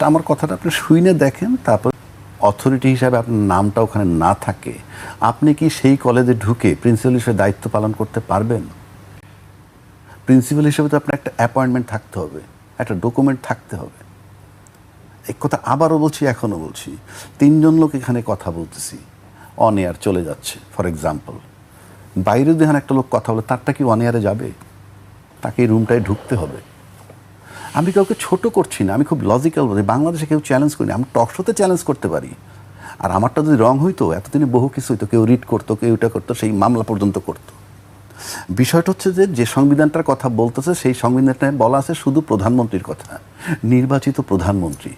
আমার কথাটা আপনি শুনে দেখেন, তারপর অথরিটি হিসাবে আপনার নামটা ওখানে না থাকে, আপনি কি সেই কলেজে ঢুকে প্রিন্সিপাল হিসেবে দায়িত্ব পালন করতে পারবেন? প্রিন্সিপাল হিসেবে তো আপনার একটা অ্যাপয়েন্টমেন্ট থাকতে হবে, একটা ডকুমেন্ট থাকতে হবে। এই কথা আবারও বলছি, এখনও বলছি, 3 জন লোক এখানে কথা বলতেছি, অন এয়ার চলে যাচ্ছে। ফর এক্সাম্পল, বাইরে যখন একটা লোক কথা বলে, তারটা কি অন এয়ারে যাবে? তাকে এই রুমটায় ঢুকতে হবে। আমি কাউকে ছোট করছি না, আমি খুব লজিক্যাল বলি। বাংলাদেশে কেউ চ্যালেঞ্জ করিনি, আমি টক শোতে চ্যালেঞ্জ করতে পারি। আর আমারটা যদি রং হইতো, এতদিনে বহু কিছু হইতো, কেউ রিড করতো, কেউ এটা করতো, সেই মামলা পর্যন্ত করতো। বিষয়টা হচ্ছে যে সংবিধানটার কথা বলতেছে, সেই সংবিধানটায় বলা আছে শুধু প্রধানমন্ত্রীর কথা, নির্বাচিত প্রধানমন্ত্রী।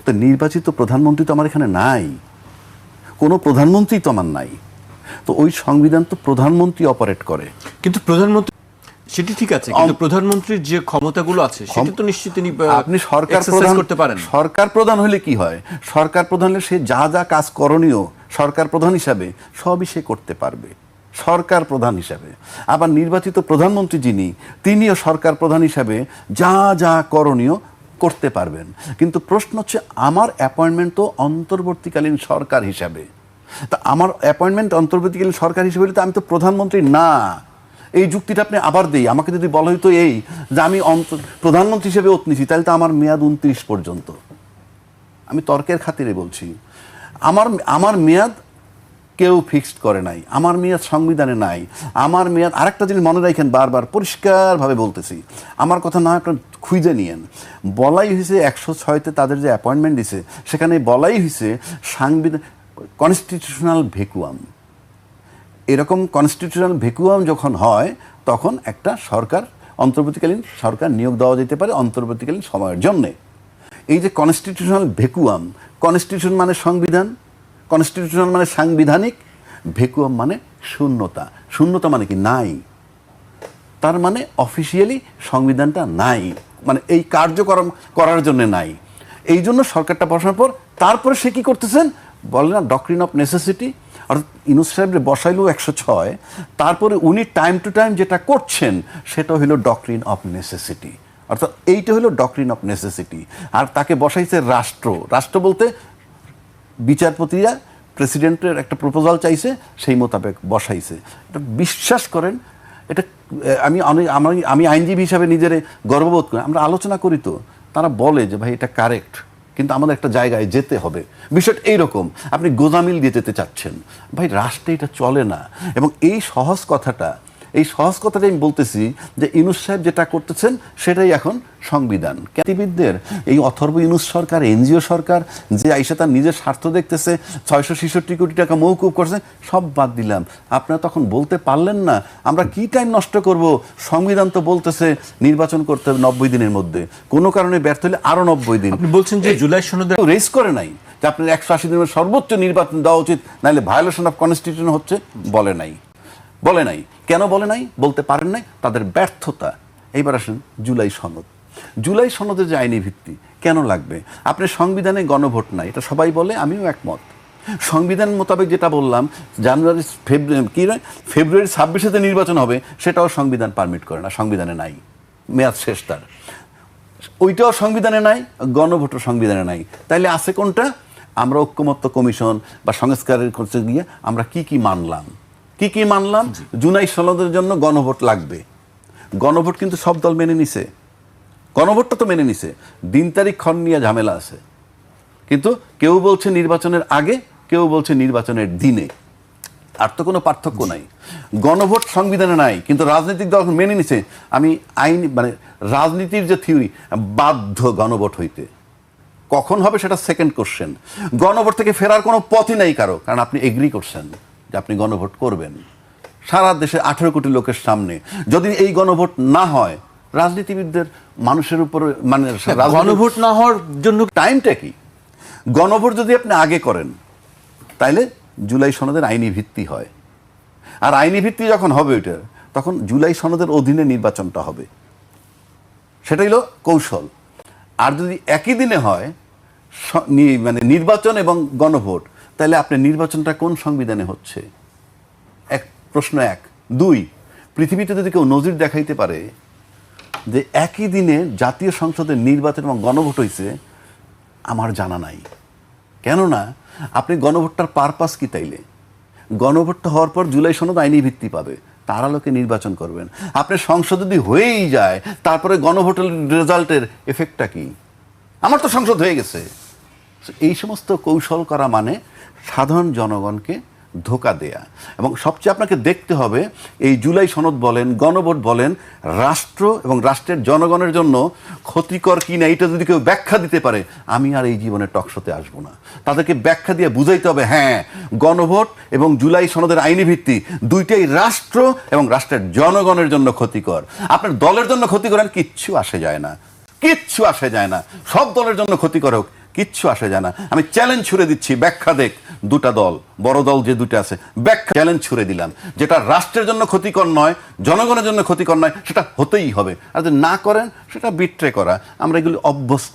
তো নির্বাচিত প্রধানমন্ত্রী তো আমার এখানে নাই, কোনো প্রধানমন্ত্রী তো আমার নাই। তো ওই সংবিধান তো প্রধানমন্ত্রী অপারেট করে। কিন্তু প্রধানমন্ত্রী সেটি ঠিক আছে, কিন্তু প্রধানমন্ত্রীর যে ক্ষমতাগুলো আছে সেটা তো নিশ্চিত তিনি আপনি সরকার প্রধান করতে পারেন। সরকার প্রধান হলে কি হয়? সরকার প্রধান হলে সে যা যা কাজ করণীয় সরকার প্রধান হিসাবে সবই সে করতে পারবে, সরকার প্রধান হিসাবে। আবার নির্বাচিত প্রধানমন্ত্রী যিনি, তিনিও সরকার প্রধান হিসাবে যা যা করণীয় করতে পারবেন। কিন্তু প্রশ্ন হচ্ছে, আমার অ্যাপয়েন্টমেন্ট তো অন্তর্বর্তীকালীন সরকার হিসাবে। তা আমার অ্যাপয়েন্টমেন্ট অন্তর্বর্তীকালীন সরকার হিসেবে হলে তো আমি তো প্রধানমন্ত্রী না। এই যুক্তিটা আপনি আবার দেই, আমাকে যদি বলা হইতো এই যে আমি প্রধানমন্ত্রী হিসেবে ওত নিছি, তাহলে তো আমার মেয়াদ 29 পর্যন্ত। আমি তর্কের খাতিরে বলছি, আমার মেয়াদ কেউ ফিক্সড করে নাই, আমার মেয়াদ সংবিধানে নাই। আমার মেয়াদ, আরেকটা জিনিস মনে রাখেন, বারবার পরিষ্কারভাবে বলতেছি, আমার কথা না আপনার খুঁজে নিয়েন। বলাই হয়েছে 106-তে তাদের যে অ্যাপয়েন্টমেন্ট দিছে, সেখানে বলাই হয়েছে সাংবিধান কনস্টিটিউশনাল ভ্যাকুয়াম। এরকম কনস্টিটিউশনাল ভ্যাকুয়াম যখন হয়, তখন একটা সরকার, অন্তর্বর্তীকালীন সরকার নিয়োগ দেওয়া যেতে পারে অন্তর্বর্তীকালীন সময়ের জন্যে। এই যে কনস্টিটিউশনাল ভ্যাকুয়াম, কনস্টিটিউশন মানে সংবিধান, কনস্টিটিউশনাল মানে সাংবিধানিক, ভ্যাকুয়াম মানে শূন্যতা। শূন্যতা মানে কি? নাই। তার মানে অফিসিয়ালি সংবিধানটা নাই, মানে এই কার্যক্রম করার জন্য নাই। এই জন্য সরকারটা বসানোর পর তারপরে সে কি করতেছেন বলে না, ডক্ট্রিন অফ নেসেসিটি। অর্থাৎ ইউনূস সাহেবরে বসাইলো 106, তারপরে উনি টাইম টু টাইম যেটা করছেন সেটা হলো ডক্ট্রিন অফ নেসেসিটি। অর্থাৎ এইটা হলো ডক্ট্রিন অফ নেসেসিটি। আর তাকে বসাইছে রাষ্ট্র। রাষ্ট্র বলতে বিচারপতিরা প্রেসিডেন্টের একটা প্রপোজাল চাইছে, সেই মোতাবেক বসাইছে। এটা বিশ্বাস করেন, এটা আমি আইনজীবী হিসাবে নিজের গর্ববোধ করি। আমরা আলোচনা করি তো, তারা বলে যে ভাই এটা কারেক্ট, কিন্তু আমাদের একটা জায়গায় যেতে হবে। বিষয়টা এইরকম, আপনি গোজামিল দিয়ে যেতে চাচ্ছেন, ভাই রাষ্ট্রে এটা চলে না। এবং এই সহজ কথাটাই আমি বলতেছি যে ইউনূস সাহেব যেটা করতেছেন সেটাই এখন সংবিধান। খ্যাতিবিদদের এই অথর্ব ইউনূস সরকার, এনজিও সরকার যে আইসা তার নিজের স্বার্থ দেখতেছে, 666 কোটি টাকা মওকুফ করছে, সব বাদ দিলাম। আপনারা তখন বলতে পারলেন না আমরা কি টাইম নষ্ট করব? সংবিধান তো বলতেছে নির্বাচন করতে হবে 90 দিনের মধ্যে, কোনো কারণে ব্যর্থ হলে আরো 90 দিন। আপনি বলছেন যে জুলাই সনদে রেস করে নাই যে আপনার 180 দিনের সর্বোচ্চ নির্বাচন দেওয়া উচিত, নাহলে ভায়োলেশন অফ কনস্টিটিউশন হচ্ছে। বলে নাই। কেন বলে নাই? বলতে পারেন নাই, তাদের ব্যর্থতা। এইবার আসেন জুলাই সনদ। জুলাই সনদের যে আইনি ভিত্তি কেন লাগবে? আপনি সংবিধানে গণভোট নাই, এটা সবাই বলে, আমিও একমত। সংবিধান মোতাবেক যেটা বললাম, ফেব্রুয়ারি 26-তে নির্বাচন হবে, সেটাও সংবিধান পারমিট করে না, সংবিধানে নাই, মেয়াদ শেষ তার। ওইটাও সংবিধানে নাই, গণভোটও সংবিধানে নাই। তাইলে আছে কোনটা? আমরা ঐক্যমত্য কমিশন বা সংস্কারের করতে গিয়ে আমরা কি মানলাম? জুলাই সনদের জন্য গণভোট লাগবে। গণভোট কিন্তু সব দল মেনে নিছে, গণভোটটা তো মেনে নিছে। দিন তারিখ ক্ষণ নিয়ে ঝামেলা আছে, কিন্তু কেউ বলছে নির্বাচনের আগে, কেউ বলছে নির্বাচনের দিনে, আর তো কোনো পার্থক্য নাই। গণভোট সংবিধানে নাই, কিন্তু রাজনৈতিক দল মেনে নিছে। আমি মানে রাজনীতির যে থিওরি, বাধ্য গণভোট হইতে। কখন হবে সেটা সেকেন্ড কোশ্চেন। গণভোট থেকে ফেরার কোনো পথই নাই কারো, কারণ আপনি এগ্রি করছেন যে আপনি গণভোট করবেন সারা দেশে 18 কোটি লোকের সামনে। যদি এই গণভোট না হয়, রাজনীতিবিদদের মানুষের উপর, মানে গণভোট না হওয়ার জন্য টাইমটা কি? গণভোট যদি আপনি আগে করেন, তাইলে জুলাই সনদের আইনি ভিত্তি হয়। আর আইনি ভিত্তি যখন হবে ওইটা, তখন জুলাই সনদের অধীনে নির্বাচনটা হবে। সেটাই হলো কৌশল। আর যদি একই দিনে হয় মানে নির্বাচন এবং গণভোট, তাহলে আপনার নির্বাচনটা কোন সংবিধানে হচ্ছে? প্রশ্ন 1। 2, পৃথিবীতে যদি কেউ নজির দেখাইতে পারে যে একই দিনে জাতীয় সংসদের নির্বাচন এবং গণভোট হয়েছে, আমার জানা নাই। কেননা আপনি গণভোটটার পারপাস কি তাইলে? গণভোটটা হওয়ার পর জুলাই সনদ আইনি ভিত্তি পাবে, তার আলোকে নির্বাচন করবেন। আপনার সংসদ যদি হয়েই যায়, তারপরে গণভোটের রেজাল্টের এফেক্টটা কি? আমার তো সংসদ হয়ে গেছে। এই সমস্ত কৌশল করা মানে সাধারণ জনগণকে ধোঁকা দেয়া। এবং সবচেয়ে আপনাকে দেখতে হবে, এই জুলাই সনদ বলেন, গণভোট বলেন, রাষ্ট্র এবং রাষ্ট্রের জনগণের জন্য ক্ষতিকর কি না এটা যদি কেউ ব্যাখ্যা দিতে পারে, আমি আর এই জীবনে টকশোতে আসবো না। তাদেরকে ব্যাখ্যা দিয়ে বুঝাইতে হবে, হ্যাঁ, গণভোট এবং জুলাই সনদের আইনি ভিত্তি দুইটাই রাষ্ট্র এবং রাষ্ট্রের জনগণের জন্য ক্ষতিকর। আপনার দলের জন্য ক্ষতি করেন, কিচ্ছু আসে যায় না, কিচ্ছু আসে যায় না। সব দলের জন্য ক্ষতিকর হোক, কিচ্ছু আসে যায় না। আমি চ্যালেঞ্জ ছুড়ে দিচ্ছি, ব্যাখ্যা দেখ দুটা দল, বড় দল যে দুটো আছে, ব্যাখ্যা চ্যালেঞ্জ ছুড়ে দিলাম, যেটা রাষ্ট্রের জন্য ক্ষতিকর নয়, জনগণের জন্য ক্ষতিকর নয়, সেটা হতেই হবে। আর যদি না করেন, সেটা বিট্রে করা। আমরা এগুলি অভ্যস্ত।